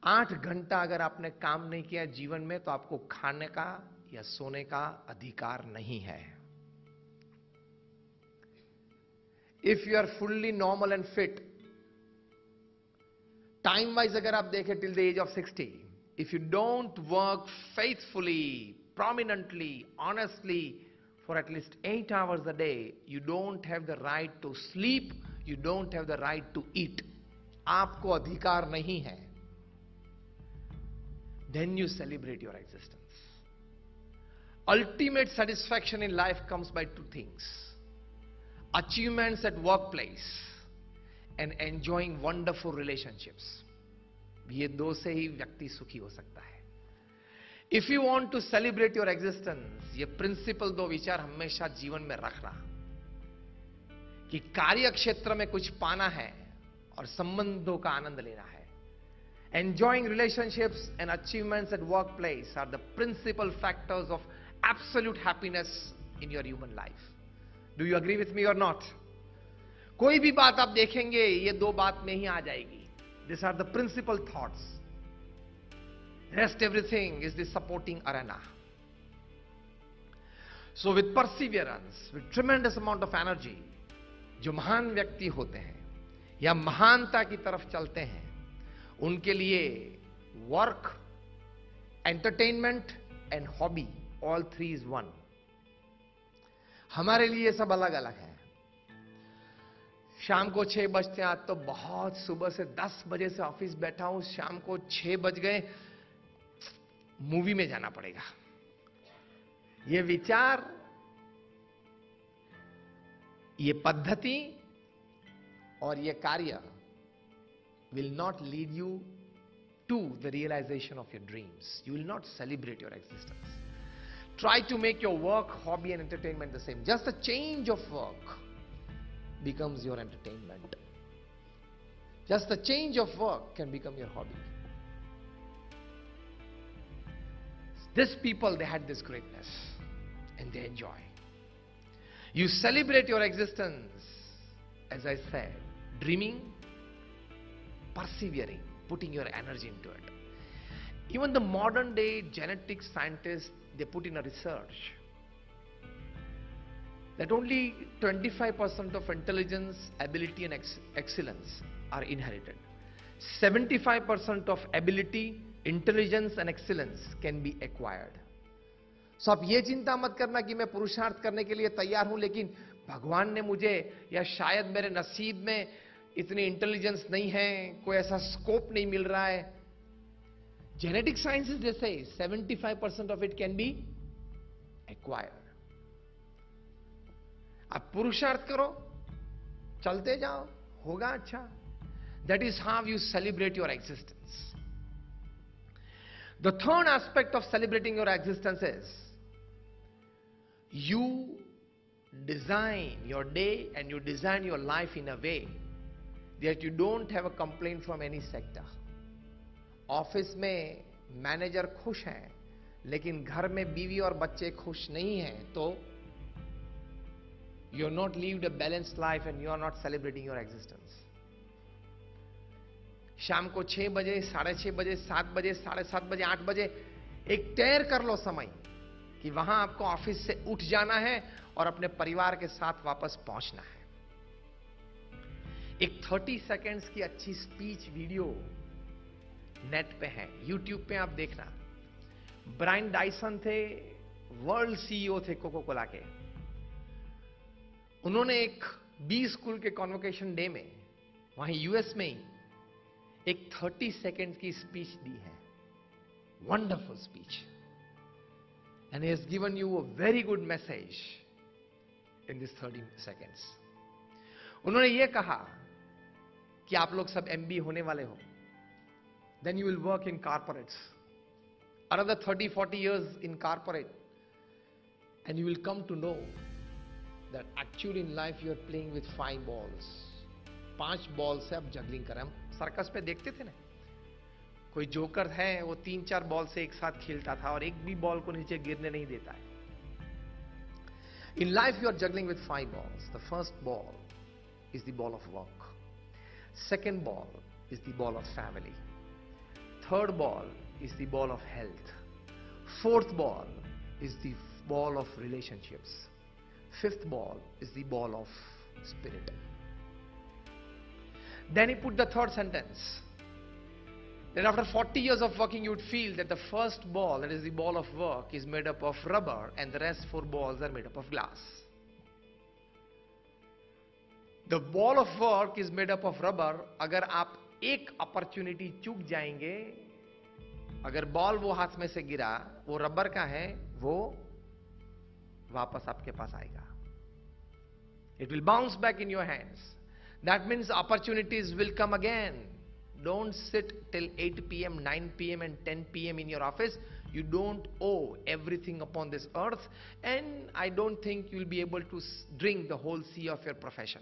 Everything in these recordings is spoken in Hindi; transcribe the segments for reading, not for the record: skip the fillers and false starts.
8 घंटा अगर आपने काम नहीं किया जीवन में तो आपको खाने का या सोने का अधिकार नहीं है. If you are fully normal and fit, time wise अगर आप देखें till the age of 60, if you don't work faithfully, prominently, honestly, for at least 8 hours a day, you don't have the right to sleep, you don't have the right to eat. आपको अधिकार नहीं है. Then you celebrate your existence. Ultimate satisfaction in life comes by two things: achievements at workplace and enjoying wonderful relationships. ये दो से ही व्यक्ति सुखी हो सकता है. If you want to celebrate your existence, ये प्रिंसिपल दो विचार हमेशा जीवन में रखना कि कार्य क्षेत्र में कुछ पाना है और संबंधों का आनंद लेना है. Enjoying relationships and achievements at workplace are the principal factors of absolute happiness in your human life. Do you agree with me or not? कोई भी बात आप देखेंगे ये दो बात में ही आ जाएगी. These are the principal thoughts. Rest everything is the supporting arena. So with perseverance, with tremendous amount of energy, जो महान व्यक्ति होते हैं या महानता की तरफ चलते हैं, उनके लिए work, entertainment and hobby, all three is one. हमारे लिए सब अलग अलग है. शाम को 6 बजते हैं. आज तो बहुत सुबह से 10 बजे से ऑफिस बैठा हूं, शाम को 6 बज गए, मूवी में जाना पड़ेगा. ये विचार, ये पद्धति और ये कार्य will not lead you to the realization of your dreams. You will not celebrate your existence. Try to make your work, hobby and entertainment the same. Just a change of work becomes your entertainment. Just the change of work can become your hobby. These people, they had this greatness and they enjoy. You celebrate your existence, as I said, dreaming, persevering, putting your energy into it. Even the modern day genetic scientists, they put in a research that only 25% of intelligence, ability and excellence are inherited. 75% of ability, intelligence and excellence can be acquired. So आप ये चिंता मत करना कि मैं पुरुषार्थ करने के लिए तैयार हूं लेकिन भगवान ने मुझे या शायद मेरे नसीब में इतनी इंटेलिजेंस नहीं है, कोई ऐसा स्कोप नहीं मिल रहा है. जेनेटिक साइंसेस दे से 75% of it can be acquired. आप पुरुषार्थ करो, चलते जाओ, होगा अच्छा. That is how you celebrate your existence. The third aspect of celebrating your existence is you design your day and you design your life in a way that you don't have a complaint from any sector. Office में मैनेजर खुश हैं लेकिन घर में बीवी और बच्चे खुश नहीं हैं तो you are not lived a balanced life and you are not celebrating your existence. शाम को 6 बजे, 6:30 बजे, 7 बजे, 7:30 बजे, 8 बजे एक तय कर लो समय कि वहां आपको ऑफिस से उठ जाना है और अपने परिवार के साथ वापस पहुंचना है. एक 30 सेकेंड्स की अच्छी स्पीच वीडियो नेट पे है, यूट्यूब पे आप देखना. ब्रायन डायसन थे, वर्ल्ड सीईओ थे कोको कोला के. उन्होंने एक बी स्कूल के कॉन्वोकेशन डे में वहीं यूएस में ही एक 30 सेकेंड की स्पीच दी है. Wonderful speech. And he has given you a very good message in this 30 seconds. उन्होंने ये कहा कि आप लोग सब एमबी होने वाले हो, then you will work in corporates another 30-40 years in corporate and you will come to know that actually in life you are playing with 5 balls. 5 ball से आप जगलिंग करें. हम सर्कस पे देखते थे ना, कोई जोकर है वो 3-4 बॉल से एक साथ खेलता था और एक भी बॉल को नीचे गिरने नहीं देता है. In life you are juggling with 5 balls. The first ball is the ball of work. Second ball is the ball of family. third ball is the ball of health. Fourth ball is the ball of relationships. Fifth ball is the ball of spirit. Then he put the third sentence. That after 40 years of working, you would feel that the first ball, that is the ball of work, is made up of rubber, and the rest 4 balls are made up of glass. The ball of work is made up of rubber. अगर आप एक अपॉर्चुनिटी चूक जाएंगे, अगर बॉल वो हाथ में से गिरा, वो रबर का है, वो वापस आपके पास आएगा. It will bounce back in your hands. That means opportunities will come again. Don't sit till 8 p.m., 9 p.m. and 10 p.m. in your office. You don't owe everything upon this earth, and I don't think you'll be able to drink the whole sea of your profession.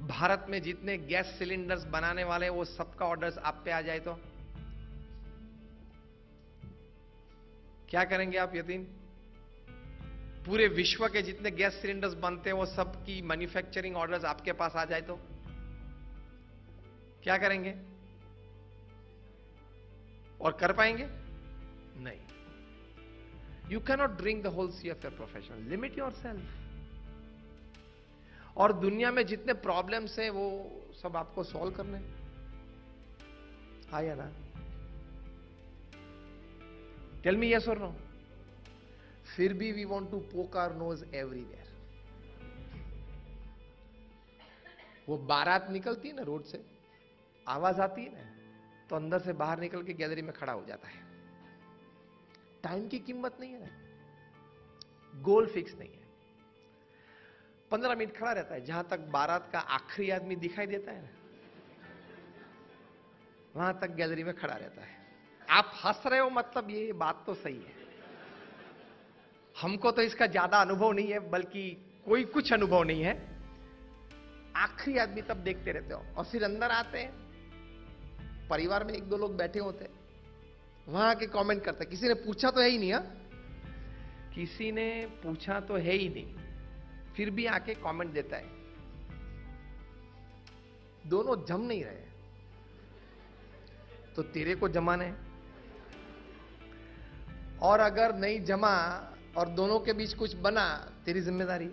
Bharat में जितने गैस सिलेंडर्स बनाने वाले, वो सबका ऑर्डर्स आप पे आ जाए तो क्या करेंगे आप यतीन? पूरे विश्व के जितने गैस सिलेंडर्स बनते हैं, वो सब की मैन्युफैक्चरिंग ऑर्डर्स आपके पास आ जाए तो क्या करेंगे? और कर पाएंगे? नहीं. You can not drink the whole sea of your profession. Limit yourself. और दुनिया में जितने प्रॉब्लम्स हैं, वो सब आपको सॉल्व करने आया ना? टेल मी यस और नो. फिर भी we want to poke our nose everywhere. वो बारात निकलती है ना रोड से, आवाज आती है ना, तो अंदर से बाहर निकल के गैलरी में खड़ा हो जाता है. टाइम की कीमत नहीं है ना, गोल फिक्स नहीं है. 15 मिनट खड़ा रहता है, जहां तक बारात का आखिरी आदमी दिखाई देता है ना, वहां तक गैलरी में खड़ा रहता है. आप हंस रहे हो, मतलब ये बात तो सही है. हमको तो इसका ज्यादा अनुभव नहीं है, बल्कि कोई कुछ अनुभव नहीं है. आखिरी आदमी तब देखते रहते हो, और फिर अंदर आते हैं. परिवार में 1-2 लोग बैठे होते हैं, वहां आके कमेंट करते हैं. किसी ने पूछा तो है ही नहीं. किसी ने पूछा तो है ही नहीं, फिर भी आके कमेंट देता है. दोनों जम नहीं रहे तो तेरे को जमाना है, और अगर नहीं जमा और दोनों के बीच कुछ बना, तेरी जिम्मेदारी.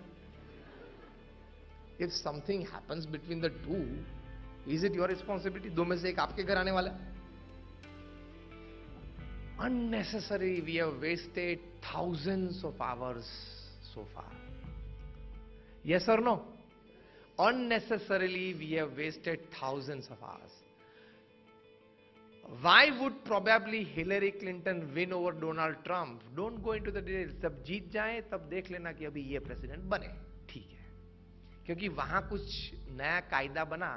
If something happens between the two, is it your responsibility? दो में से एक आपके घर आने वाला. Unnecessary we have wasted thousands of hours so far. Yes or no? Unnecessarily we have wasted thousands of hours. Why would probably Hillary Clinton win over Donald Trump? Don't go into the details. जब जीत जाए तब देख लेना कि अभी ये प्रेसिडेंट बने, ठीक है. क्योंकि वहां कुछ नया कायदा बना,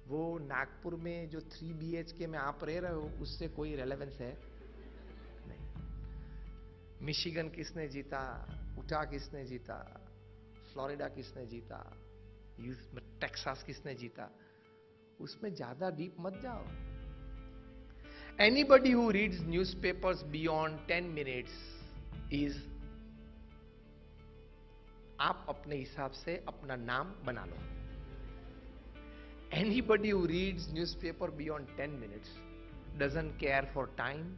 वो नागपुर में जो 3 BHK में आप रह रहे हो, उससे कोई रेलेवेंस है नहीं. मिशिगन किसने जीता, उटा किसने जीता, फ्लोरिडा किसने जीता, टेक्सास किसने जीता, उसमें ज्यादा डीप मत जाओ. Anybody who reads newspapers beyond 10 minutes is, आप अपने हिसाब से अपना नाम बना लो. Anybody who reads newspaper beyond 10 minutes doesn't care for time,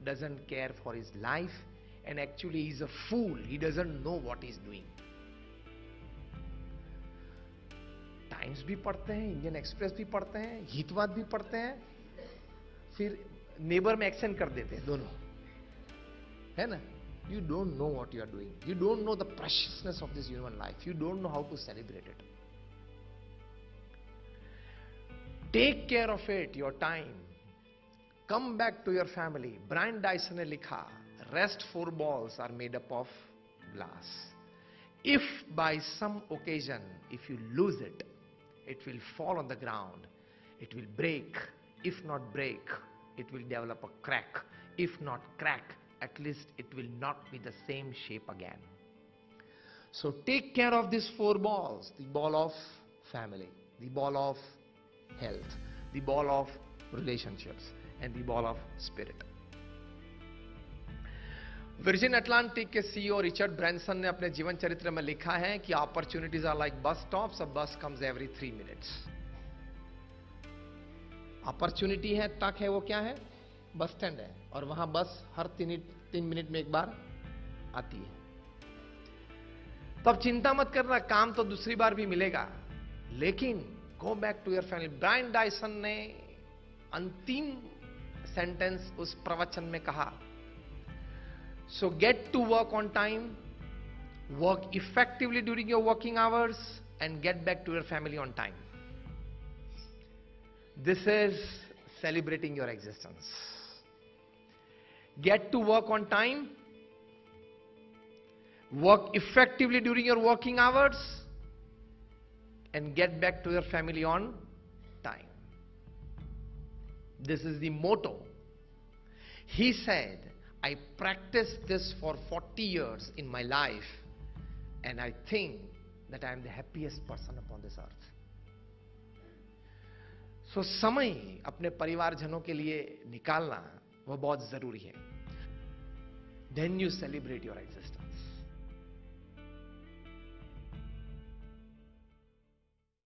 doesn't care for his life, and actually he's a fool. He doesn't know what he's doing. Times भी पढ़ते हैं, इंडियन एक्सप्रेस भी पढ़ते हैं, हितवाद भी पढ़ते हैं, फिर नेबर में एक्शन कर देते हैं दोनों, है ना? You don't know what you are doing. You don't know the preciousness of this human life. You don't know how to celebrate it. Take care of it, your time. Come back to your family. Brian Dyson ने लिखा, rest 4 balls are made up of glass. If by some occasion, if you lose it, it will fall on the ground. It will break. If not break, it will develop a crack. If not crack, at least it will not be the same shape again. So take care of these 4 balls. The ball of family, the ball of health, the ball of relationships, and the ball of spirit. Virgin Atlantic के CEO रिचर्ड ब्रैंसन ने अपने जीवन चरित्र में लिखा है कि opportunities are like bus stops. A bus comes every 3 minutes. Opportunity है, तक है, वो क्या है? बस स्टैंड है, और वहां बस हर 3 मिनट में एक बार आती है। तो अब चिंता मत करना, काम तो दूसरी बार भी मिलेगा, लेकिन go back to your family. Brian Dyson ने अंतिम सेंटेंस उस प्रवचन में कहा, so get to work on time, work effectively during your working hours and get back to your family on time. This is celebrating your existence. Get to work on time, work effectively during your working hours, and get back to your family on time. This is the motto. He said, I practiced this for 40 years in my life, and I think that I am the happiest person upon this earth. सो समय अपने परिवारजनों के लिए निकालना वो बहुत जरूरी है। Then you celebrate your existence.